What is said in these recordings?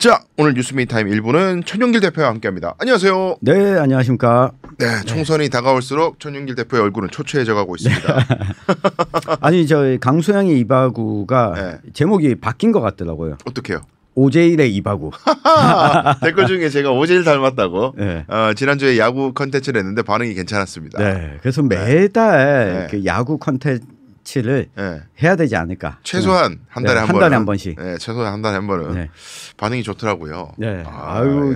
자, 오늘 뉴스미트 타임 1부는 천용길 대표와 함께합니다. 안녕하세요. 네, 안녕하십니까. 네, 총선이 다가올수록 천용길 대표의 얼굴은 초췌해져가고 있습니다. 네. 아니, 저 강소영의 이바구가 네. 제목이 바뀐 것 같더라고요. 어떻게요? 오제일의 이바구. 댓글 중에 제가 오제일 닮았다고 네. 지난주에 야구 컨텐츠를 했는데 반응이 괜찮았습니다. 네, 그래서 매달 네. 그 야구 컨텐츠를 네. 해야 되지 않을까. 최소한 한 달에 네, 한 한 번. 달에 한 번씩. 네, 최소한 한 달에 한 번은 네. 반응이 좋더라고요. 네. 예.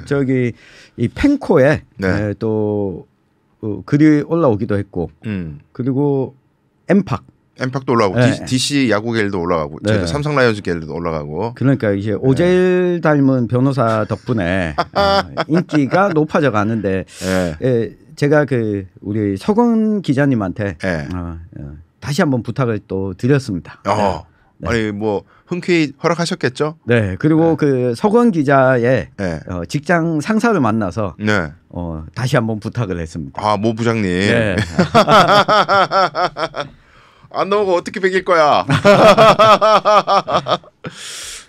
저기 이 펜코에 네. 또 글이 올라오기도 했고, 그리고 엠팍도 올라가고 네. DC 야구 겔도 올라가고 네. 삼성 라이온즈 겔도 올라가고. 그러니까 이제 오제일 닮은 변호사 덕분에 인기가 높아져 가는데 네. 제가 그 우리 서건 기자님한테 네. 다시 한번 부탁을 또 드렸습니다. 네. 아니 뭐 흔쾌히 허락하셨겠죠? 네. 그리고 네. 그 서건 기자의 네. 직장 상사를 만나서 네. 다시 한번 부탁을 했습니다. 아, 모 부장님. 네. 안 나오고 어떻게 베길 거야?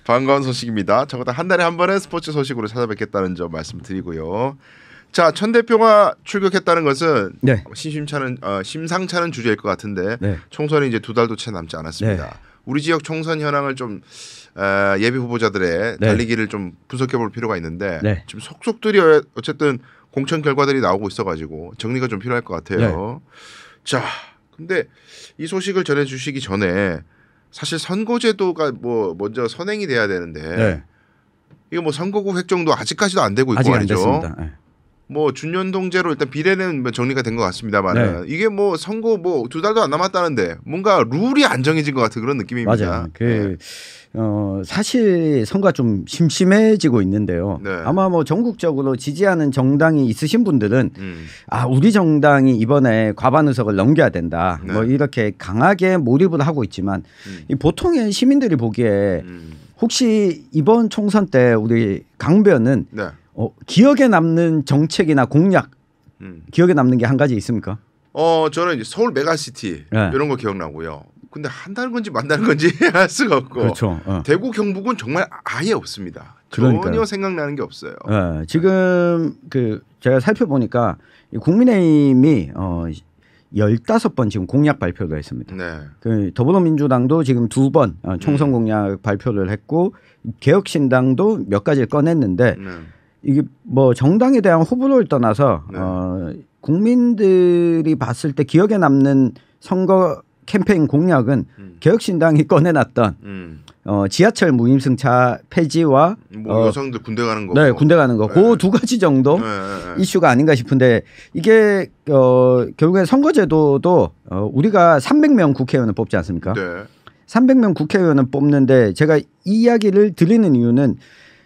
반가운 소식입니다. 적어도 한 달에 한 번은 스포츠 소식으로 찾아뵙겠다는 점 말씀드리고요. 자, 천 대표가 출격했다는 것은 네. 심상찮은 주제일 것 같은데 네. 총선이 이제 2달도 채 남지 않았습니다. 네. 우리 지역 총선 현황을 좀 예비 후보자들의 네. 달리기를 좀 분석해볼 필요가 있는데 네. 지금 속속들이 어쨌든 공천 결과들이 나오고 있어가지고 정리가 좀 필요할 것 같아요. 자, 근데 이 소식을 전해주시기 전에 사실 선거제도가 뭐 먼저 선행이 돼야 되는데 네. 이거 뭐 선거구 획정도 아직까지도 안 되고 있고 아직 안 말이죠. 됐습니다. 네. 뭐 준연동제로 일단 비례는 뭐 정리가 된 것 같습니다만은 네. 이게 뭐 선거 뭐 2달도 안 남았다는데 뭔가 룰이 안 정해진 것 같은 그런 느낌입니다. 맞아요. 사실 선거가 좀 심심해지고 있는데요. 네. 아마 뭐 전국적으로 지지하는 정당이 있으신 분들은 우리 정당이 이번에 과반 의석을 넘겨야 된다. 네. 뭐 이렇게 강하게 몰입을 하고 있지만 이 보통의 시민들이 보기에 혹시 이번 총선 때 우리 강변은 네. 기억에 남는 정책이나 공약 기억에 남는 게 한 가지 있습니까? 저는 이제 서울 메가시티 네. 이런 거 기억나고요. 근데 한다는 건지 만다는 건지 알 수가 없고. 그렇죠. 대구 경북은 정말 아예 없습니다. 그러니까요. 전혀 생각나는 게 없어요. 지금 제가 살펴보니까 국민의힘이 15번 지금 공약 발표를 했습니다. 네. 더불어민주당도 지금 2번 총선 공약 발표를 했고 개혁신당도 몇 가지를 꺼냈는데 이게 뭐 정당에 대한 호불호를 떠나서 국민들이 봤을 때 기억에 남는 선거 캠페인 공약은 개혁신당이 꺼내놨던 지하철 무임승차 폐지와 뭐 여성들 군대 가는 거. 네, 군대 가는 거. 그 두 가지 정도 이슈가 아닌가 싶은데 이게 결국에 선거제도도 우리가 300명 국회의원을 뽑지 않습니까? 네. 300명 국회의원을 뽑는데 제가 이 이야기를 드리는 이유는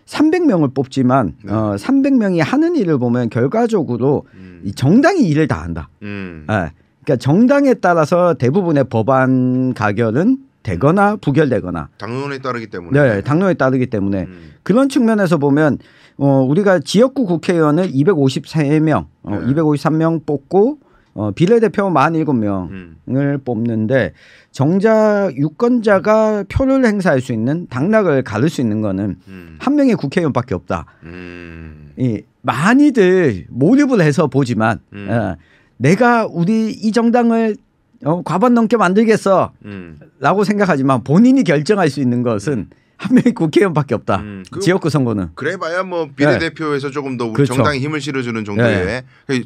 300명을 뽑지만 300명이 하는 일을 보면 결과적으로 이 정당이 일을 다 한다. 그러니까 정당에 따라서 대부분의 법안 가결은 되거나 부결되거나 당론에 따르기 때문에. 네, 당론에 따르기 때문에 그런 측면에서 보면 우리가 지역구 국회의원을 253명, 253명 뽑고 비례대표 47명을 뽑는데 정작 유권자가 표를 행사할 수 있는 당락을 가를 수 있는 거는 한 명의 국회의원밖에 없다. 많이들 몰입을 해서 보지만 내가 우리 이 정당을 과반 넘게 만들겠어 라고 생각하지만 본인이 결정할 수 있는 것은 한 명의 국회의원밖에 없다. 지역구 선거는. 그래봐야 뭐 비례대표에서 조금 더 우리 그렇죠. 정당에 힘을 실어주는 정도의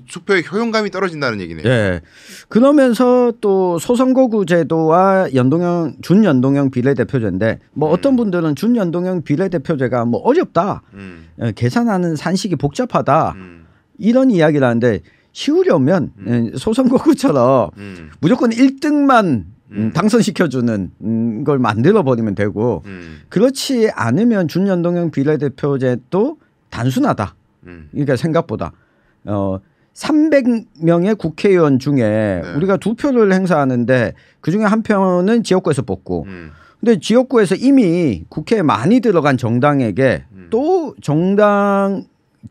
투표의 효용감이 떨어진다는 얘기네요. 네. 그러면서 또 소선거구 제도와 준연동형 비례대표제인데 뭐 어떤 분들은 준연동형 비례대표제가 뭐 어렵다. 계산하는 산식이 복잡하다. 이런 이야기를 하는데 쉬우려면 소선거구처럼 무조건 1등만 당선시켜주는 걸 만들어버리면 되고 그렇지 않으면 준연동형 비례대표제도 단순하다. 그러니까 생각보다 300명의 국회의원 중에 우리가 2표를 행사하는데 그중에 1표는 지역구에서 뽑고 근데 지역구에서 이미 국회에 많이 들어간 정당에게 또 정당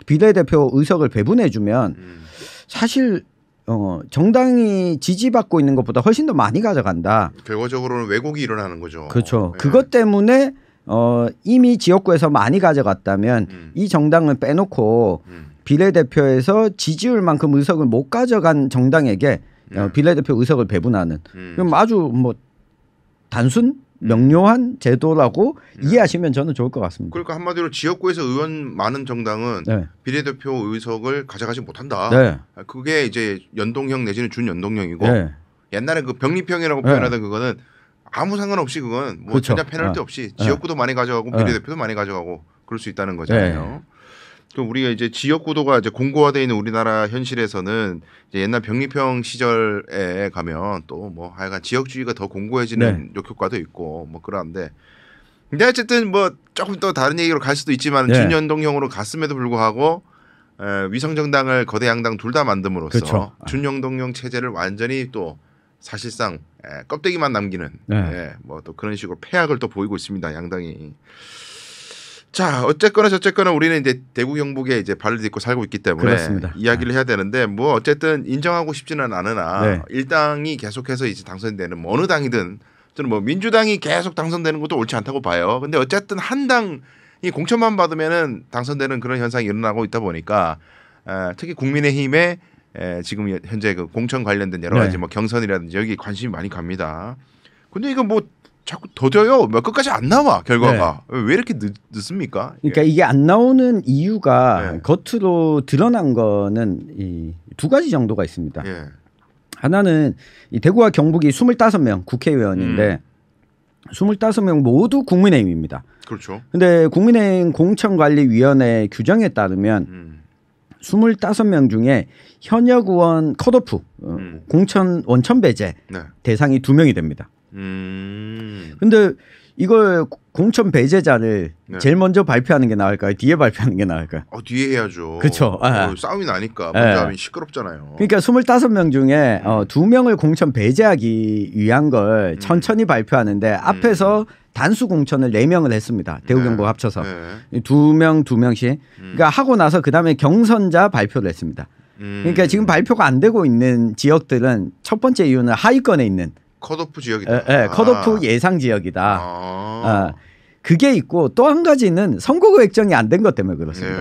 비례대표 의석을 배분해주면 사실 정당이 지지받고 있는 것보다 훨씬 더 많이 가져간다. 결과적으로는 왜곡이 일어나는 거죠. 그렇죠. 그것 때문에 이미 지역구에서 많이 가져갔다면 이 정당을 빼놓고 비례대표에서 지지율만큼 의석을 못 가져간 정당에게 비례대표 의석을 배분하는 그럼 아주 뭐 단순 명료한 제도라고 이해하시면 저는 좋을 것 같습니다. 그러니까 한마디로 지역구에서 의원 많은 정당은 네. 비례대표 의석을 가져가지 못한다. 네. 그게 이제 연동형 내지는 준연동형이고 네. 옛날에 그 병립형이라고 표현하던 그거는 아무 상관없이 그건 뭐 그렇죠. 전혀 페널티 없이 지역구도 많이 가져가고 비례대표도 많이 가져가고 그럴 수 있다는 거잖아요. 그럼 우리가 이제 지역구도가 이제 공고화되어 있는 우리나라 현실에서는 이제 옛날 병립형 시절에 가면 또 뭐 하여간 지역주의가 더 공고해지는 역효과도 있고 뭐 그러는데 근데 어쨌든 뭐 조금 또 다른 얘기로 갈 수도 있지만 준연동형으로 갔음에도 불구하고 위성정당을 거대 양당 둘 다 만듦으로써 그렇죠. 준연동형 체제를 완전히 또 사실상 껍데기만 남기는 뭐 또 그런 식으로 폐악을 또 보이고 있습니다. 양당이. 자 어쨌거나 저쨌거나 우리는 이제 대구 경북에 이제 발을 딛고 살고 있기 때문에 그렇습니다. 이야기를 해야 되는데 뭐 어쨌든 인정하고 싶지는 않으나 일당이 계속해서 이제 당선되는 뭐 어느 당이든 저는 뭐 민주당이 계속 당선되는 것도 옳지 않다고 봐요. 근데 어쨌든 한 당이 공천만 받으면은 당선되는 그런 현상이 일어나고 있다 보니까 특히 국민의힘에 지금 현재 그 공천 관련된 여러 가지 뭐 경선이라든지 여기 관심이 많이 갑니다. 근데 이거 뭐 자꾸 더뎌요. 몇 끝까지 안 나와 결과가. 왜 이렇게 늦습니까? 그러니까 이게 안 나오는 이유가 겉으로 드러난 거는 이 두 가지 정도가 있습니다. 하나는 이 대구와 경북이 25명 국회의원인데 25명 모두 국민의힘입니다. 그렇죠. 근데 국민의힘 공천관리위원회 규정에 따르면 25명 중에 현역 의원 컷오프 공천 원천 배제 대상이 2명이 됩니다. 근데 이걸 공천 배제자를 제일 먼저 발표하는 게 나을까요? 뒤에 발표하는 게 나을까요? 뒤에 해야죠. 그렇죠. 싸움이 나니까 먼저 하면 시끄럽잖아요. 그러니까 25명 중에 2명을 공천 배제하기 위한 걸 천천히 발표하는데 앞에서 단수 공천을 4명을 했습니다. 대구 경북 합쳐서 2명씩. 그러니까 하고 나서 그다음에 경선자 발표를 했습니다. 그러니까 지금 발표가 안 되고 있는 지역들은 첫 번째 이유는 하위권에 있는 컷오프 지역이다. 컷오프 예상 지역이다. 그게 있고 또 한 가지는 선거구 획정이 안 된 것 때문에 그렇습니다.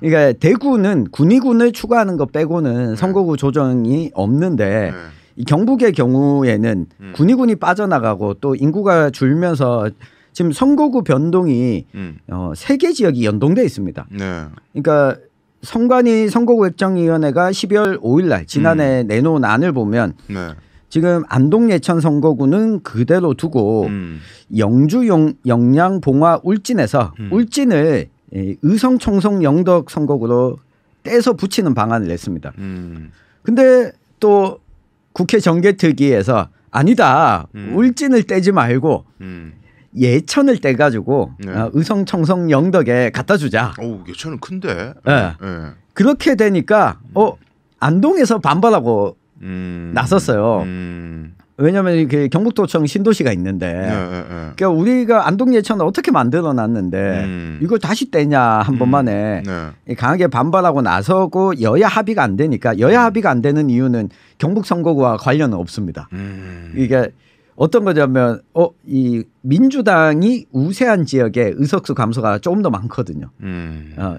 그러니까 대구는 군의군을 추가하는 것 빼고는 선거구 조정이 없는데 이 경북의 경우에는 군의군이 빠져나가고 또 인구가 줄면서 지금 선거구 변동이 3개 지역이 연동돼 있습니다. 그러니까 선관위 선거구 획정위원회가 12월 5일 날 지난해 내놓은 안을 보면 지금 안동 예천 선거구는 그대로 두고 영주 영양 봉화 울진에서 울진을 의성 청송 영덕 선거구로 떼서 붙이는 방안을 냈습니다. 근데 또 국회 정개특위에서 아니다. 울진을 떼지 말고 예천을 떼가지고 의성 청송 영덕에 갖다 주자. 예천은 큰데. 그렇게 되니까 안동에서 반발하고 나섰어요. 왜냐하면 이렇게 경북도청 신도시가 있는데 그러니까 우리가 안동 예천을 어떻게 만들어놨는데 이걸 다시 떼냐 한 번만에 강하게 반발하고 나서고 여야 합의가 안 되니까 여야 합의가 안 되는 이유는 경북 선거구와 관련은 없습니다. 이게 어떤 거냐면 이 민주당이 우세한 지역에 의석수 감소가 조금 더 많거든요.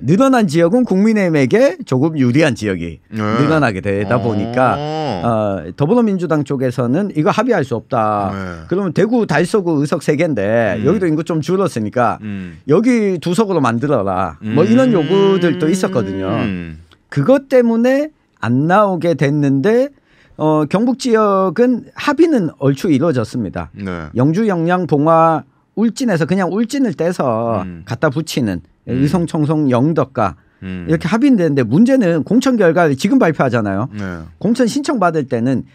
늘어난 지역은 국민의힘에게 조금 유리한 지역이 늘어나게 되다 보니까 더불어민주당 쪽에서는 이거 합의할 수 없다. 그러면 대구 달서구 의석 3개인데 여기도 인구 좀 줄었으니까 여기 2석으로 만들어라. 뭐 이런 요구들도 있었거든요. 그것 때문에 안 나오게 됐는데 경북 지역은 합의는 얼추 이루어졌습니다. 영주 영양 봉화 울진에서 그냥 울진을 떼서 갖다 붙이는 의성 청송 영덕가 이렇게 합의는 되는데 문제는 공천 결과를 지금 발표하잖아요. 공천 신청 받을 때는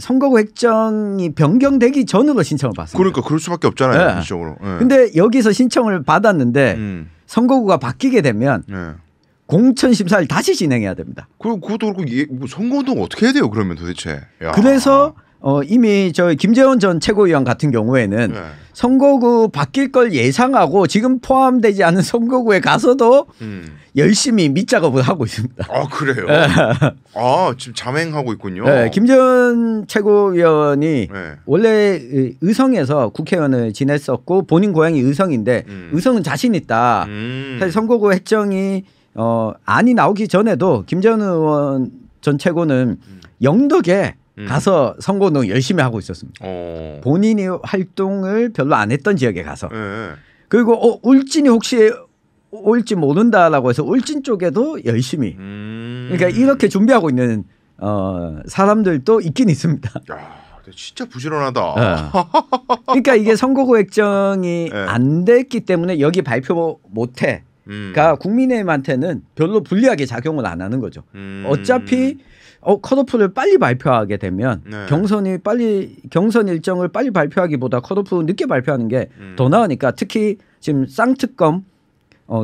선거구 획정이 변경되기 전으로 신청을 받습니다. 그러니까 그럴 수밖에 없잖아요. 기본적으로. 근데 여기서 신청을 받았는데 선거구가 바뀌게 되면 공천 심사를 다시 진행해야 됩니다. 그럼 그것도 그렇고 선거운동 어떻게 해야 돼요? 그러면 도대체. 그래서 이미 저 김재원 전 최고위원 같은 경우에는 선거구 바뀔 걸 예상하고 지금 포함되지 않은 선거구에 가서도 열심히 밑작업을 하고 있습니다. 아 그래요? 지금 잠행하고 있군요. 네, 김재원 최고위원이 원래 의성에서 국회의원을 지냈었고 본인 고향이 의성인데 의성은 자신 있다. 사실 선거구 획정이 안이 나오기 전에도 김재원 의원 전 최고는 영덕에 가서 선거운동 열심히 하고 있었습니다. 본인이 활동을 별로 안 했던 지역에 가서. 그리고 울진이 혹시 올지 모른다라고 해서 울진 쪽에도 열심히. 그러니까 이렇게 준비하고 있는 사람들도 있긴 있습니다. 야, 진짜 부지런하다. 그러니까 이게 선거구 획정이 안 됐기 때문에 여기 발표 못해. 가 국민의힘한테는 별로 불리하게 작용을 안 하는 거죠. 어차피 컷오프를 빨리 발표하게 되면 경선 일정을 빨리 발표하기보다 컷오프 늦게 발표하는 게 더 나으니까 특히 지금 쌍특검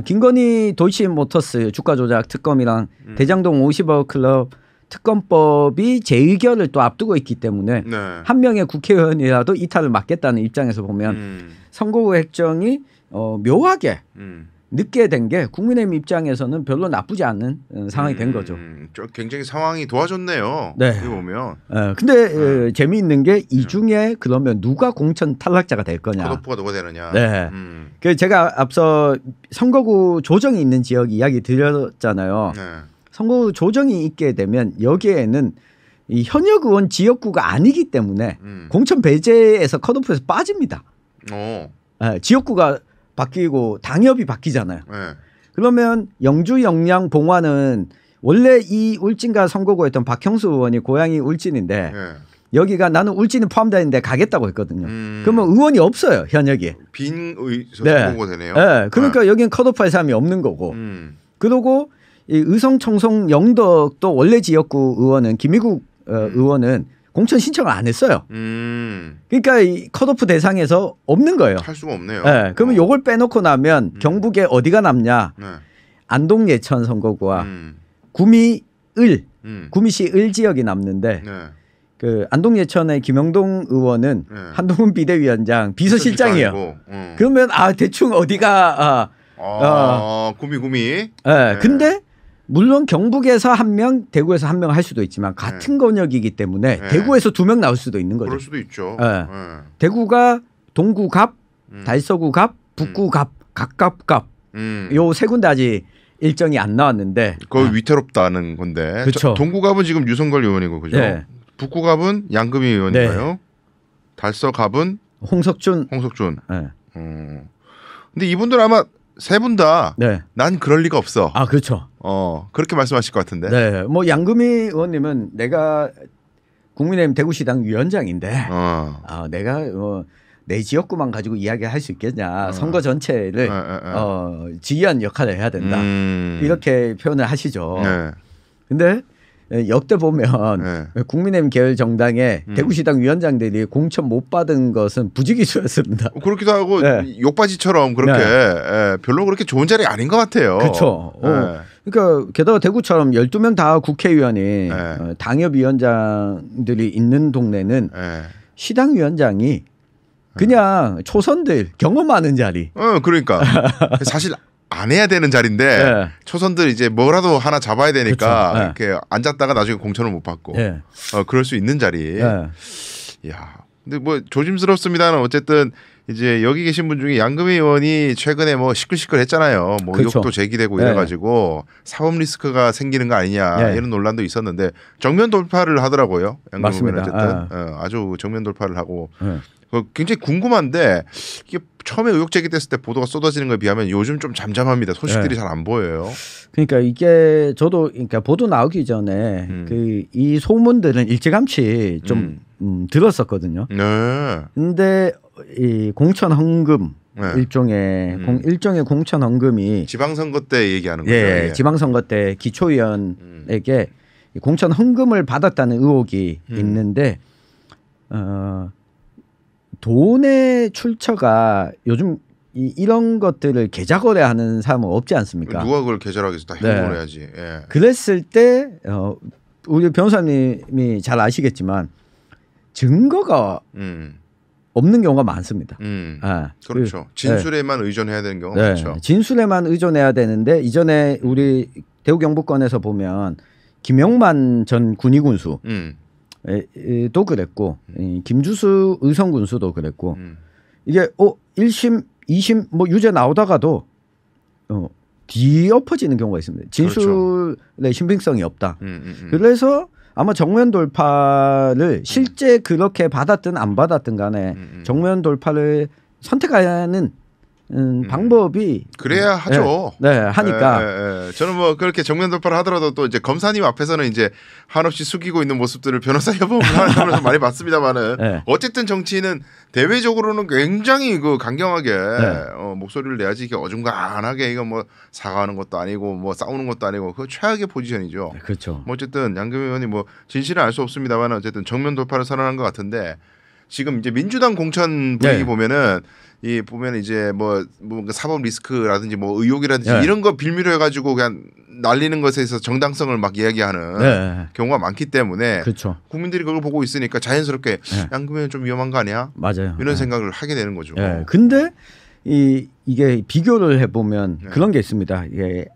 김건희 도이치모터스 주가 조작 특검이랑 대장동 50억 클럽 특검법이 재의결을 또 앞두고 있기 때문에 한 명의 국회의원이라도 이탈을 막겠다는 입장에서 보면 선거구 획정이 묘하게 늦게 된 게 국민의힘 입장에서는 별로 나쁘지 않은 상황이 된 거죠. 굉장히 상황이 도와줬네요. 네. 이거 보면. 근데 재미있는 게 이 중에 그러면 누가 공천 탈락자가 될 거냐. 컷오프가 누가 되느냐. 네. 그 제가 앞서 선거구 조정이 있는 지역 이야기 드렸잖아요. 선거구 조정이 있게 되면 여기에는 이 현역 의원 지역구가 아니기 때문에 공천 배제에서 컷오프에서 빠집니다. 지역구가 바뀌고 당협이 바뀌잖아요. 그러면 영주, 영양, 봉화는 원래 이 울진가 선거구였던 박형수 의원이 고향이 울진인데 여기가 나는 울진이 포함되는데 가겠다고 했거든요. 그러면 의원이 없어요. 현역이. 빈 선거구가 되네요. 네. 그러니까 여기는 컷오프할 사람이 없는 거고. 그리고 이 의성, 청송, 영덕도 원래 지역구 의원은 김희국 의원은 공천 신청을 안 했어요. 그러니까 이 컷오프 대상에서 없는 거예요. 할 수가 없네요. 네, 그러면 요걸 빼놓고 나면 경북에 어디가 남냐. 안동 예천 선거구와 구미시 을 지역이 남는데 그 안동 예천의 김영동 의원은 한동훈 비대위원장 비서실장이에요. 그러면 대충 어디가 구미. 근데 물론 경북에서 한 명, 대구에서 한 명 할 수도 있지만 같은 권역이기 때문에 대구에서 2명 나올 수도 있는 거죠. 그럴 수도 있죠. 대구가 동구갑, 달서구갑, 북구갑, 각갑갑 요 세 군데 아직 일정이 안 나왔는데 거의 위태롭다는 건데. 그렇죠. 동구갑은 지금 유성걸 의원이고 그죠? 북구갑은 양금희 의원인가요? 달서갑은 홍석준. 근데 이분들 아마 세 분 다 난 그럴 리가 없어. 그렇죠. 그렇게 말씀하실 것 같은데. 네, 뭐 양금희 의원님은 내가 국민의힘 대구시당 위원장인데 내가 내 지역구만 가지고 이야기할 수 있겠냐. 선거 전체를 지휘한 역할을 해야 된다. 이렇게 표현을 하시죠. 근데 역대 보면 국민의힘 계열 정당의 대구시당 위원장들이 공천 못 받은 것은 부지기수였습니다. 그렇기도 하고 욕바지처럼 그렇게 별로 그렇게 좋은 자리 아닌 것 같아요. 그렇죠. 그러니까 게다가 대구처럼 12명 다 국회의원이 당협위원장들이 있는 동네는 시당위원장이 그냥 초선들 경험 많은 자리. 그러니까 사실 안 해야 되는 자리인데 초선들 이제 뭐라도 하나 잡아야 되니까 이렇게 앉았다가 나중에 공천을 못 받고 그럴 수 있는 자리. 야, 근데 뭐 조심스럽습니다는 어쨌든 이제 여기 계신 분 중에 양금희 의원이 최근에 뭐 시끌시끌했잖아요. 뭐 의혹도 제기되고 이래가지고 사법 리스크가 생기는 거 아니냐 이런 논란도 있었는데 정면 돌파를 하더라고요. 양금희 의원은 어쨌든 아주 정면 돌파를 하고. 굉장히 궁금한데 이게 처음에 의혹 제기됐을 때 보도가 쏟아지는 거에 비하면 요즘 좀 잠잠합니다. 소식들이 잘 안 보여요. 그러니까 이게 저도 그러니까 보도 나오기 전에 그 이 소문들은 일찌감치 좀 들었었거든요. 근데 이 공천 헌금 일종의 공천 헌금이 지방선거 때 얘기하는 거죠. 지방선거 때 기초의원에게 공천 헌금을 받았다는 의혹이 있는데 돈의 출처가 요즘 이런 것들을 계좌 거래하는 사람은 없지 않습니까? 누가 그걸 계좌라겠어? 다 행동을 해야지. 그랬을 때 우리 변호사님이 잘 아시겠지만 증거가 없는 경우가 많습니다. 그렇죠. 진술에만 의존해야 되는 경우가 많죠. 진술에만 의존해야 되는데 이전에 우리 대구 경북권에서 보면 김영만 전 군의군수 도 그랬고 김주수 의성군수도 그랬고 이게 1심, 2심 뭐 유죄 나오다가도 뒤엎어지는 경우가 있습니다. 진술의 그렇죠. 신빙성이 없다. 그래서 아마 정면 돌파를 실제 그렇게 받았든 안 받았든 간에 정면 돌파를 선택하는 방법이 그래야 하죠. 하니까 저는 뭐 그렇게 정면 돌파를 하더라도 또 이제 검사님 앞에서는 이제 한없이 숙이고 있는 모습들을 변호사 협업을 많이 봤습니다만은 어쨌든 정치인은 대외적으로는 굉장히 그 강경하게 목소리를 내야지 이게 어중간하게 이거 뭐 사과하는 것도 아니고 뭐 싸우는 것도 아니고 그 최악의 포지션이죠. 그렇죠. 뭐 어쨌든 양금희 의원이 뭐 진실은 알 수 없습니다만 어쨌든 정면 돌파를 선언한 것 같은데 지금 이제 민주당 공천 분위기 보면은. 이 보면 이제 뭐 사법 리스크라든지 뭐 의혹이라든지 이런 거 빌미로 해가지고 그냥 날리는 것에 있어서 정당성을 막 이야기하는 경우가 많기 때문에 그렇죠. 국민들이 그걸 보고 있으니까 자연스럽게 양금희는 좀 위험한 거 아니야? 맞아요. 이런 생각을 하게 되는 거죠. 근데 이게 비교를 해보면 그런 게 있습니다.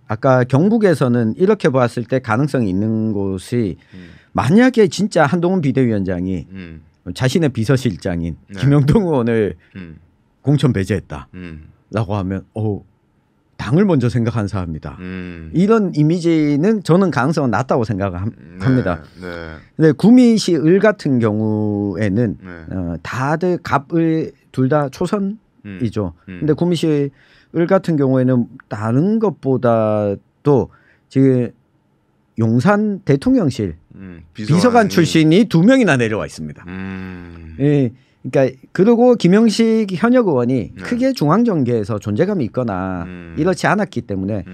아까 경북에서는 이렇게 봤을 때 가능성이 있는 곳이 만약에 진짜 한동훈 비대위원장이 자신의 비서실장인 김영동 의원을 공천 배제했다라고 하면 당을 먼저 생각한 사람이다. 이런 이미지는 저는 가능성은 낮다고 생각합니다. 근데 구미시 을 같은 경우에는 다들 갑을 둘 다 초선이죠. 근데 구미시 을 같은 경우에는 다른 것보다도 지금 용산 대통령실 비서관 출신이 2명이나 내려와 있습니다. 그러니까 그리고 김영식 현역 의원이 크게 중앙정계에서 존재감이 있거나 이렇지 않았기 때문에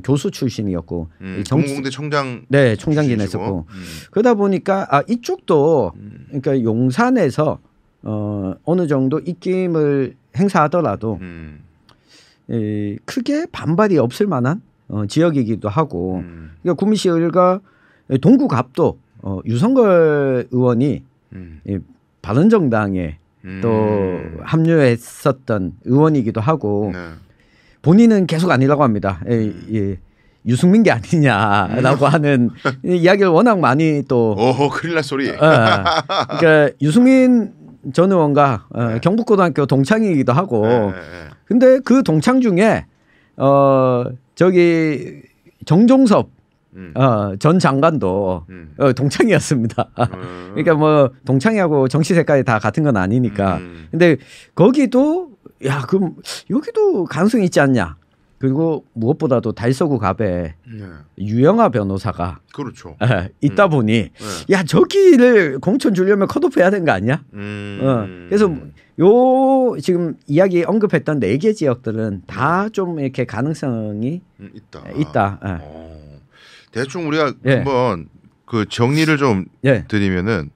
교수 출신이었고 동공대 총장 총장 지냈었고 그러다 보니까 이쪽도 그러니까 용산에서 어느 정도 입김을 행사하더라도 크게 반발이 없을 만한 지역이기도 하고 그러니까 구미시 을과 동구갑도 유성걸 의원이 바른정당에 또 합류했었던 의원이기도 하고 본인은 계속 아니라고 합니다. 유승민 게 아니냐라고 하는 이야기를 워낙 많이 또 큰일 날 소리. 그러니까 유승민 전 의원과 경북고등학교 동창이기도 하고 근데 그 동창 중에 저기 정종섭 전 장관도 동창이었습니다. 그러니까 뭐 동창이하고 정치 색깔이 다 같은 건 아니니까. 근데 거기도 그럼 여기도 가능성이 있지 않냐. 그리고 무엇보다도 달서구 갑에 유영아 변호사가 그렇죠. 있다 보니 저기를 공천 주려면 컷오프 해야 되는 거 아니야? 그래서 요 지금 이야기 언급했던 4개 지역들은 다 좀 이렇게 가능성이 있다. 대충 우리가 한번 그 정리를 좀 드리면은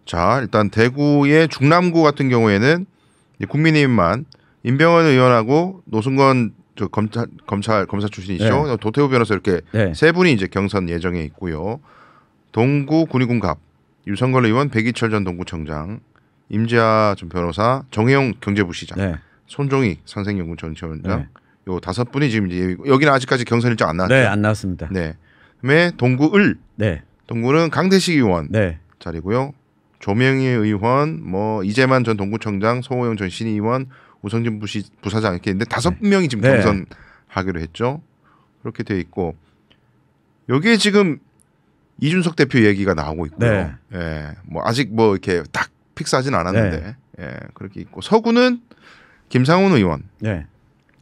자 일단 대구의 중남구 같은 경우에는 국민의힘만 임병헌 의원하고 노승건 검사 출신이시죠. 도태우 변호사 이렇게 세 분이 이제 경선 예정에 있고요. 동구 군의군 갑 유성걸 의원 백이철 전 동구청장 임재하 전 변호사 정혜영 경제부시장 손종익 상생연구원 전 지원장 요 5분이 지금 이제 여기는 아직까지 경선 일정 안 나왔죠. 안 나왔습니다. 그다음에 동구 을 동구는 강대식 의원 자리고요. 조명희 의원, 뭐 이재만 전 동구청장, 송호영 전 신의원, 우성진 부사장 이렇게 있는데 5명이 지금 경선하기로 했죠. 그렇게 돼 있고 여기에 지금 이준석 대표 얘기가 나오고 있고요. 뭐 아직 뭐 이렇게 딱 픽스하진 않았는데 그렇게 있고 서구는 김상훈 의원,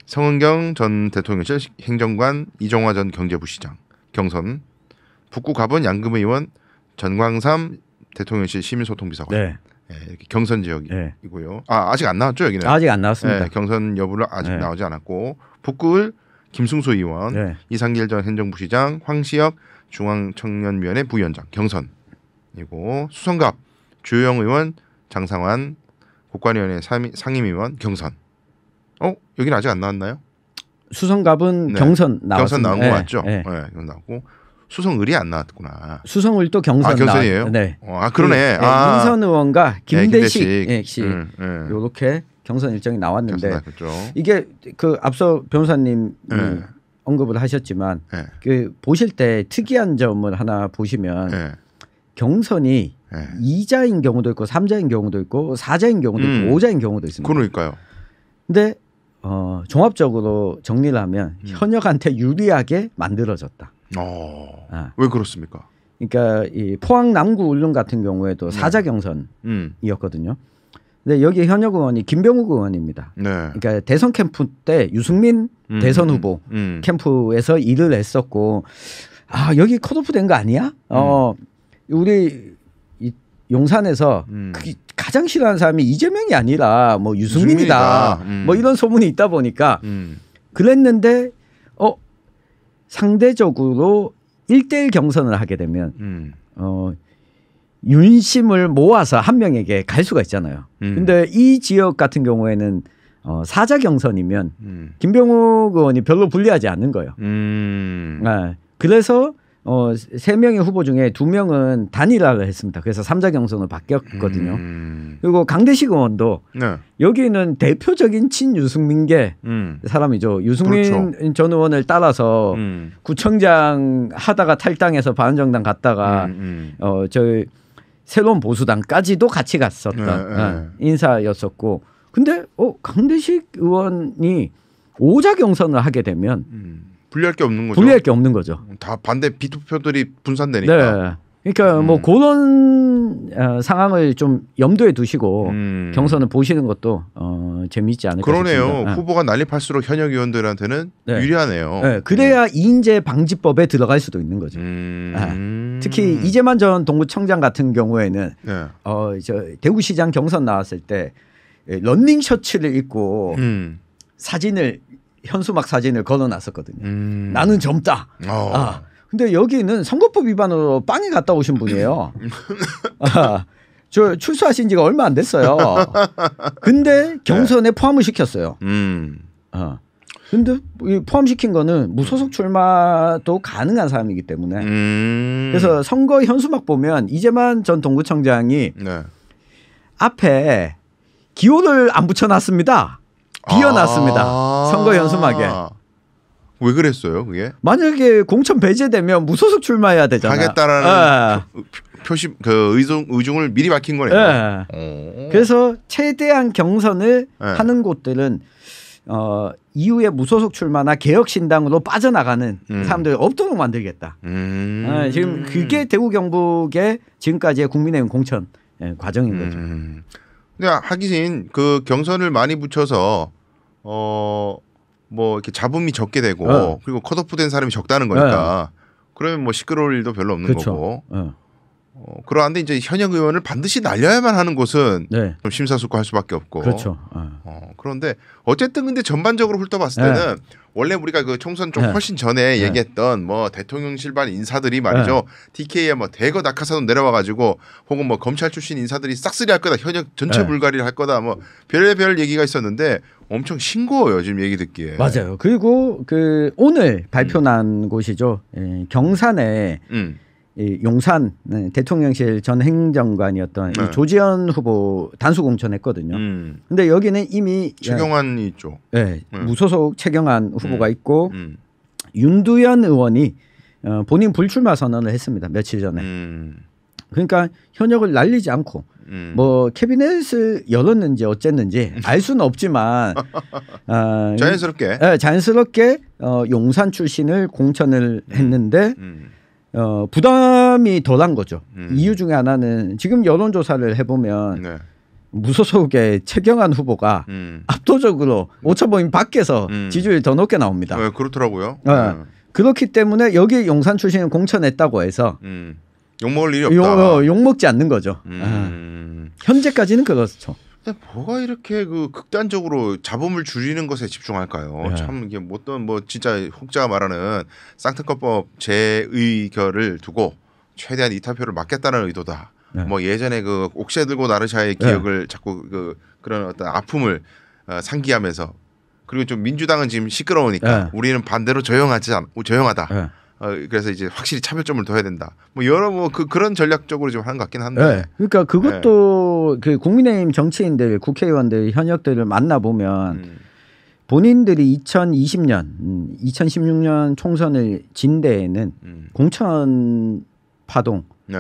성은경 전 대통령실 행정관, 이정화 전 경제부시장 경선, 북구 갑은 양금희 의원, 전광삼 대통령실 시민소통비서관 이렇게 경선 지역이고요. 아직 안 나왔죠 여기는? 아직 안 나왔습니다. 경선 여부를 아직 나오지 않았고 북구을 김승수 의원, 이상길 전 행정부시장, 황시혁 중앙청년위원회 부위원장 경선이고 수성갑 주호영 의원, 장상환 국관위원회 상임위원 경선. 여기는 아직 안 나왔나요? 수성갑은 경선 나왔습니다. 경선 나온 거 맞죠? 경선 나왔고 수성을이 안 나왔구나. 수성을도 경선 경선이에요? 네. 그러네. 인선 의원과 김대식 씨 이렇게 경선 일정이 나왔는데 이게 그 앞서 변호사님이 언급을 하셨지만 그 보실 때 특이한 점을 하나 보시면 경선이 2자인 경우도 있고 3자인 경우도 있고 4자인 경우도 있고 5자인 경우도 있습니다. 그러니까요. 근데 종합적으로 정리를 하면 현역한테 유리하게 만들어졌다. 왜 그렇습니까? 그러니까 이 포항 남구 울릉 같은 경우에도 4자 경선이었거든요. 근데 여기 현역 의원이 김병욱 의원입니다. 그러니까 대선 캠프 때 유승민 대선 후보 캠프에서 일을 했었고 여기 컷오프 된 거 아니야? 우리 용산에서 가장 싫어하는 사람이 이재명이 아니라 뭐 유승민이다. 뭐 이런 소문이 있다 보니까 그랬는데 상대적으로 1대1 경선을 하게 되면 윤심을 모아서 한 명에게 갈 수가 있잖아요. 근데 이 지역 같은 경우에는 4자 경선이면 김병욱 의원이 별로 불리하지 않는 거예요. 그래서 3명의 후보 중에 2명은 단일화를 했습니다. 그래서 3자 경선으로 바뀌었거든요. 그리고 강대식 의원도 여기는 대표적인 친유승민계 사람이죠. 유승민 전 의원을 따라서 구청장 하다가 탈당해서 바른정당 갔다가 저희 새로운 보수당까지도 같이 갔었던 인사였었고, 근데 강대식 의원이 5자 경선을 하게 되면 불리할 게 없는 거죠. 불리할 게 없는 거죠. 다 반대 비투표들이 분산되니까. 네. 그러니까 뭐 그런 상황을 좀 염두에 두시고 경선을 보시는 것도 재미있지 않을까 그러네요. 싶습니다. 후보가 난립할수록 현역 의원들한테는 유리하네요. 네. 그래야 이인재 방지법에 들어갈 수도 있는 거죠. 특히 이재만 전 동구청장 같은 경우에는 저 대구시장 경선 나왔을 때 런닝 셔츠를 입고 현수막 사진을 걸어놨었거든요. 나는 젊다. 근데 여기는 선거법 위반으로 빵에 갔다 오신 분이에요. 저 출소하신 지가 얼마 안 됐어요. 근데 경선에 포함을 시켰어요. 근데 포함시킨 거는 무소속 출마도 가능한 사람이기 때문에 그래서 선거 현수막 보면 이재만 전 동구청장이 앞에 기호를 안 붙여놨습니다. 비워놨습니다. 선거 현수막에. 왜 그랬어요, 그게? 만약에 공천 배제되면 무소속 출마해야 되잖아요. 하겠다라는 표시 의중을 미리 밝힌 거네요. 그래서 최대한 경선을 하는 곳들은 이후에 무소속 출마나 개혁신당으로 빠져나가는 사람들이 없도록 만들겠다. 지금 그게 대구 경북의 지금까지의 국민의힘 공천 과정인 거죠. 근데 하기진 그 경선을 많이 붙여서 뭐 이렇게 잡음이 적게 되고 그리고 컷오프된 사람이 적다는 거니까 그러면 뭐 시끄러울 일도 별로 없는 거고. 그러한데 이제 현역 의원을 반드시 날려야만 하는 곳은 좀 심사숙고할 수밖에 없고. 그렇죠. 그런데 어쨌든 근데 전반적으로 훑어봤을 때는 원래 우리가 그 총선 좀 훨씬 전에 얘기했던 뭐 대통령실반 인사들이 말이죠. TK에 뭐 대거 낙하산으로 내려와가지고 혹은 뭐 검찰 출신 인사들이 싹쓸이 할 거다. 현역 전체 불가리를 할 거다. 뭐 별의별 얘기가 있었는데 엄청 싱거워요 지금 얘기 듣기에. 맞아요. 그리고 그 오늘 발표난 곳이죠. 경산에 이 용산 대통령실 전 행정관이었던 이 조지현 후보 단수 공천했거든요. 근데 여기는 이미 최경환이 있죠. 무소속 최경환 후보가 있고 윤두현 의원이 본인 불출마 선언을 했습니다. 며칠 전에. 그러니까 현역을 날리지 않고 뭐 캐비넷을 열었는지 어쨌는지 알 수는 없지만 자연스럽게 용산 출신을 공천을 했는데 부담이 덜한 거죠. 이유 중에 하나는 지금 여론조사를 해보면 무소속의 최경환 후보가 압도적으로 오차범위 밖에서 지지율이 더 높게 나옵니다. 그렇더라고요. 그렇기 때문에 여기 용산 출신을 공천했다고 해서 욕먹을 일이 없다. 욕먹지 않는 거죠. 현재까지는 그렇죠. 근데 뭐가 이렇게 그 극단적으로 잡음을 줄이는 것에 집중할까요? 참 이게 뭐 진짜 혹자가 말하는 쌍특검법 재의결을 두고 최대한 이탈표를 막겠다는 의도다. 뭐 예전에 그 옥새 들고 나르샤의 기억을 자꾸 그런 어떤 아픔을 상기하면서 그리고 좀 민주당은 지금 시끄러우니까 우리는 반대로 조용하다. 그래서 이제 확실히 차별점을 둬야 된다. 뭐 여러 뭐 그런 전략적으로 좀 하는 것 같긴 한데. 네. 그러니까 그것도 그 국민의힘 정치인들, 국회의원들 현역들을 만나 보면 본인들이 2020년, 2016년 총선을 진 데에는 공천 파동. 네.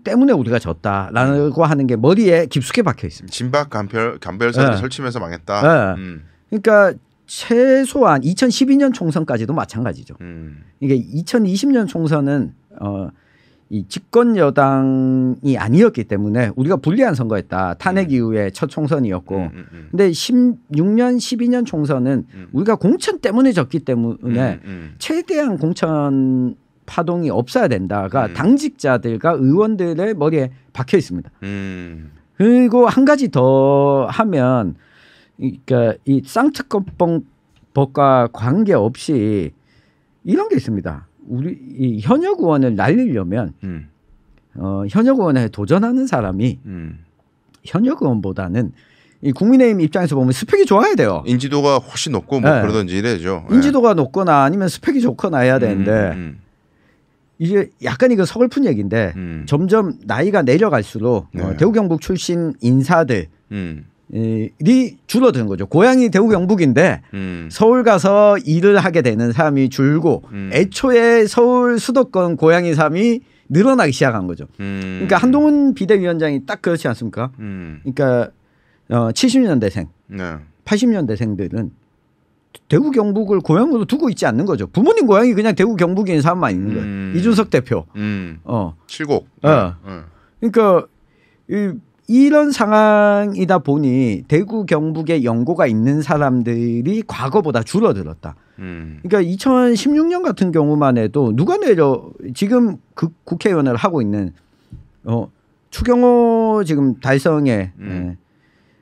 때문에 우리가 졌다라고 하는 게 머리에 깊숙이 박혀 있습니다. 진박 간별사를 설치면서 망했다. 그러니까 최소한 2012년 총선까지도 마찬가지죠. 이게 2020년 총선은 이 집권 여당이 아니었기 때문에 우리가 불리한 선거였다. 탄핵 이후에 첫 총선이었고, 근데 16년, 12년 총선은 우리가 공천 때문에 졌기 때문에 최대한 공천 파동이 없어야 된다가 당직자들과 의원들의 머리에 박혀 있습니다. 그리고 한 가지 더 하면, 그러니까 이 쌍특검법과 관계없이 이런 게 있습니다. 우리 이 현역 의원을 날리려면 현역 의원에 도전하는 사람이 현역 의원보다는 이 국민의힘 입장에서 보면 스펙이 좋아야 돼요. 인지도가 훨씬 높고 뭐 그러든지 이래죠. 인지도가 높거나 아니면 스펙이 좋거나 해야 되는데. 이게 약간 이거 서글픈 얘기인데 점점 나이가 내려갈수록 대구 경북 출신 인사들이 줄어드는 거죠. 고향이 대구 경북인데 서울 가서 일을 하게 되는 사람이 줄고 애초에 서울 수도권 고향인 사람이 늘어나기 시작한 거죠. 그러니까 한동훈 비대위원장이 딱 그렇지 않습니까? 그러니까 70년대생, 80년대생들은 대구 경북을 고향으로 두고 있지 않는 거죠. 부모님 고향이 그냥 대구 경북인 사람만 있는 거예요. 이준석 대표. 칠곡. 그러니까 이런 상황이다 보니 대구 경북에 연고가 있는 사람들이 과거보다 줄어들었다. 그러니까 2016년 같은 경우만 해도 누가 지금 그 국회의원을 하고 있는 추경호 지금 달성의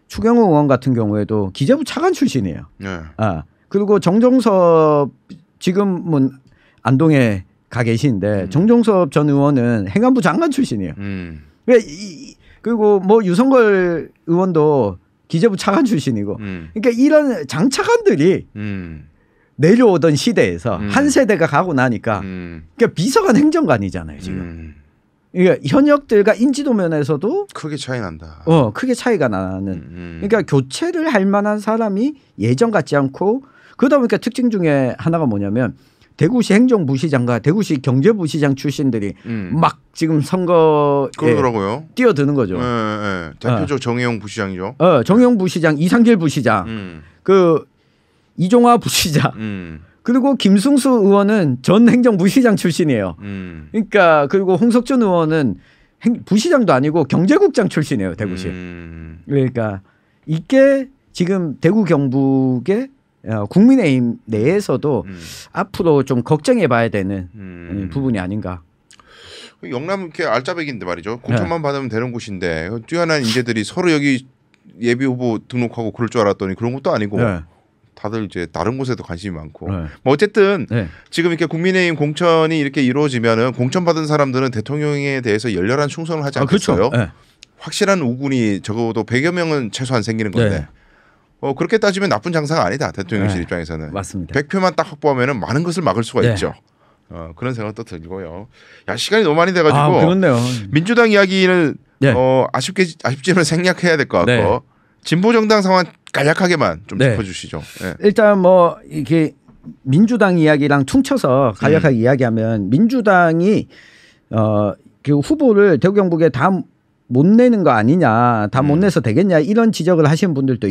추경호 의원 같은 경우에도 기재부 차관 출신이에요. 그리고 정종섭 지금은 안동에 가 계시는데 정종섭 전 의원은 행안부 장관 출신이에요. 그리고 뭐 유성걸 의원도 기재부 차관 출신이고. 그러니까 이런 장차관들이 내려오던 시대에서 한 세대가 가고 나니까 그러니까 비서관 행정관이잖아요 지금. 그러니까 현역들과 인지도 면에서도 크게 차이 난다. 크게 차이가 나는. 그러니까 교체를 할 만한 사람이 예전 같지 않고 그러다 보니까 특징 중에 하나가 뭐냐면 대구시 행정부시장과 대구시 경제부시장 출신들이 막 지금 선거에 그러더라고요. 뛰어드는 거죠. 대표적 정의용 부시장이죠. 정의용 부시장, 이상길 부시장, 그 이종화 부시장. 그리고 김승수 의원은 전 행정부시장 출신이에요. 그러니까 그리고 홍석준 의원은 부시장도 아니고 경제국장 출신이에요. 대구시. 그러니까 이게 지금 대구 경북의 국민의힘 내에서도 앞으로 좀 걱정해 봐야 되는 부분이 아닌가. 영남 이렇게 알짜배기인데 말이죠. 공천만 받으면 되는 곳인데 뛰어난 인재들이 서로 여기 예비 후보 등록하고 그럴 줄 알았더니 그런 것도 아니고 다들 이제 다른 곳에도 관심이 많고. 뭐 어쨌든 지금 이렇게 국민의힘 공천이 이렇게 이루어지면은 공천 받은 사람들은 대통령에 대해서 열렬한 충성을 하지 않겠어요? 그렇죠. 확실한 우군이 적어도 100여 명은 최소한 생기는 건데. 그렇게 따지면 나쁜 장사가 아니다. 대통령실 입장에서는. 맞습니다. 100표만 딱 확보하면 많은 것을 막을 수가 있죠. 그런 생각도 들고요. 야 시간이 너무 많이 돼가지고 그렇네요. 민주당 이야기는 아쉽지만 생략해야 될 것 같고 진보 정당 상황 간략하게만 좀 짚어주시죠. 일단 뭐 이렇게 민주당 이야기랑 퉁쳐서 간략하게 이야기하면 민주당이 그 후보를 대구 경북에 다 못 내는 거 아니냐, 다 못 내서 되겠냐 이런 지적을 하시는 분들도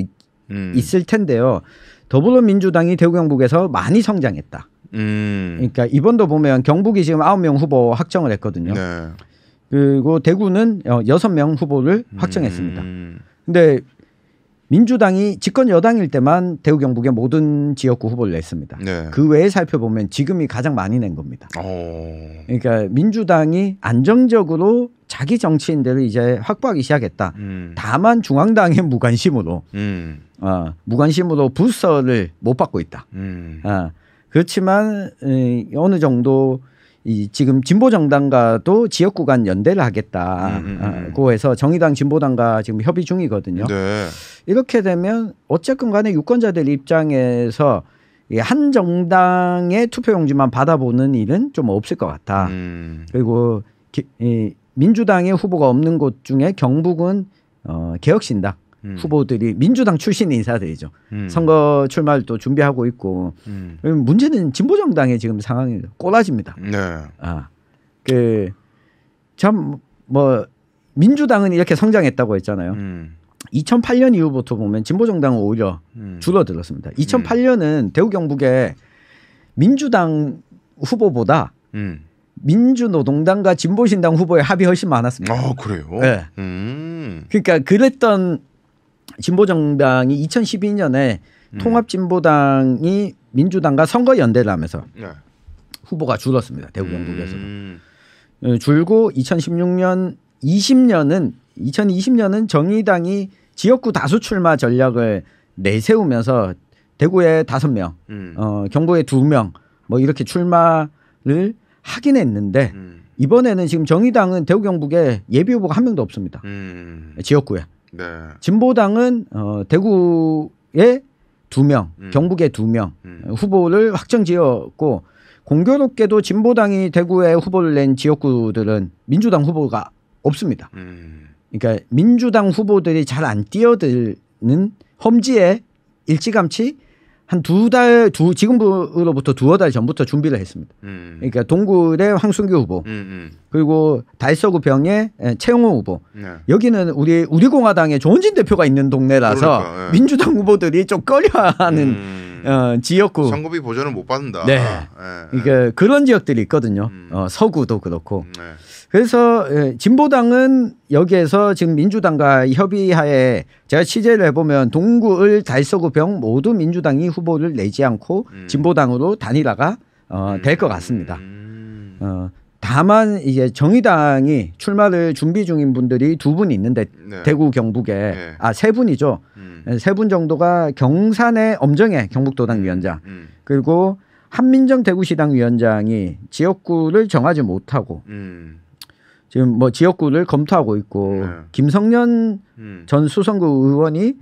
있을 텐데요. 더불어민주당이 대구 경북에서 많이 성장했다. 그러니까 이번도 보면 경북이 지금 9명 후보 확정을 했거든요. 그리고 대구는 6명 후보를 확정했습니다. 근데 민주당이 집권 여당일 때만 대구 경북의 모든 지역구 후보를 냈습니다. 그 외에 살펴보면 지금이 가장 많이 낸 겁니다. 그러니까 민주당이 안정적으로 자기 정치인들을 이제 확보하기 시작했다. 다만 중앙당의 무관심으로 무관심으로 부서를 못 받고 있다. 그렇지만 어느 정도 지금 진보 정당과도 지역구 간 연대를 하겠다고 해서 정의당 진보당과 지금 협의 중이거든요. 이렇게 되면 어쨌건 간에 유권자들 입장에서 한 정당의 투표용지만 받아보는 일은 좀 없을 것 같다. 그리고 민주당의 후보가 없는 곳 중에 경북은 개혁신당 후보들이 민주당 출신 인사들이죠. 선거 출마를 또 준비하고 있고 문제는 진보정당의 지금 상황이 꼬라집니다. 네. 참 뭐 민주당은 이렇게 성장했다고 했잖아요. 2008년 이후부터 보면 진보정당은 오히려 줄어들었습니다. 2008년은 대구 경북에 민주당 후보보다 민주노동당과 진보신당 후보의 합이 훨씬 많았습니다. 아 그래요? 네. 그러니까 그랬던 진보정당이 2012년에 통합진보당이 민주당과 선거연대를 하면서 후보가 줄었습니다. 대구 경북에서도. 줄고 2016년 2020년은 정의당이 지역구 다수 출마 전략을 내세우면서 대구에 5명, 경북에 2명 뭐 이렇게 출마를 하긴 했는데 이번에는 지금 정의당은 대구 경북에 예비 후보가 한 명도 없습니다. 지역구에. 네. 진보당은 대구에 2명, 경북에 2명 후보를 확정지었고 공교롭게도 진보당이 대구에 후보를 낸 지역구들은 민주당 후보가 없습니다. 그러니까 민주당 후보들이 잘 안 뛰어드는 험지에 일찌감치 한 지금으로부터 2달 전부터 준비를 했습니다. 그러니까 동굴의 황순규 후보 그리고 달서구 병의 최용호 후보 여기는 우리 공화당에 조은진 대표가 있는 동네라서 그러니까, 민주당 후보들이 좀 꺼려하는 지역구 선거비 보전을 못 받는다. 네. 그러니까 그런 지역들이 있거든요. 서구도 그렇고. 그래서 진보당은 여기에서 지금 민주당과 협의하에 제가 취재를 해보면 동구을 달서구 병 모두 민주당이 후보를 내지 않고 진보당으로 단일화가 될 것 같습니다. 다만 이제 정의당이 출마를 준비 중인 분들이 2분 있는데 대구 경북에 3분이죠. 3분 정도가 경산의 엄정해 경북도당 위원장 그리고 한민정 대구시당 위원장이 지역구를 정하지 못하고 지금 뭐 지역구를 검토하고 있고 김성년 전 수성구 의원이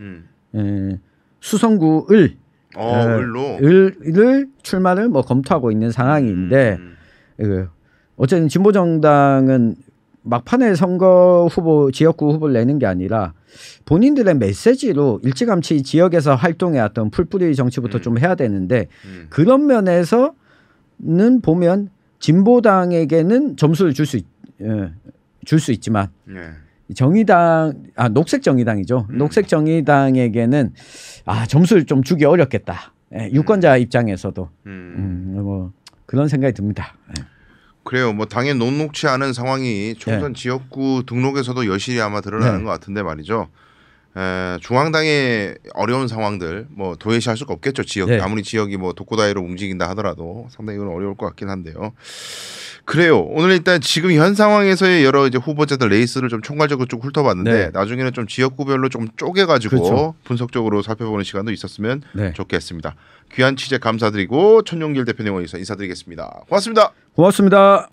수성구을 을을 출마를 뭐 검토하고 있는 상황인데 어쨌든 진보정당은 막판에 선거 후보 지역구 후보를 내는 게 아니라 본인들의 메시지로 일찌감치 지역에서 활동해왔던 풀뿌리 정치부터 좀 해야 되는데 그런 면에서는 보면 진보당에게는 점수를 줄 수 있지만 정의당 녹색 정의당이죠. 녹색 정의당에게는 점수를 좀 주기 어렵겠다. 유권자 입장에서도 뭐 그런 생각이 듭니다. 그래요. 뭐 당에 녹록치 않은 상황이 총선 지역구 등록에서도 여실히 아마 드러나는 것 같은데 말이죠. 중앙당의 어려운 상황들 뭐 도외시할 수가 없겠죠. 지역 아무리 지역이 뭐 독고다이로 움직인다 하더라도 상당히 이건 어려울 것 같긴 한데요. 그래요. 오늘 일단 지금 현 상황에서의 여러 이제 후보자들 레이스를 좀 총괄적으로 쭉 훑어봤는데 나중에는 좀 지역구별로 좀 쪼개가지고 분석적으로 살펴보는 시간도 있었으면 좋겠습니다. 귀한 취재 감사드리고 천용길 대표님 오셔서 인사드리겠습니다. 고맙습니다. 고맙습니다.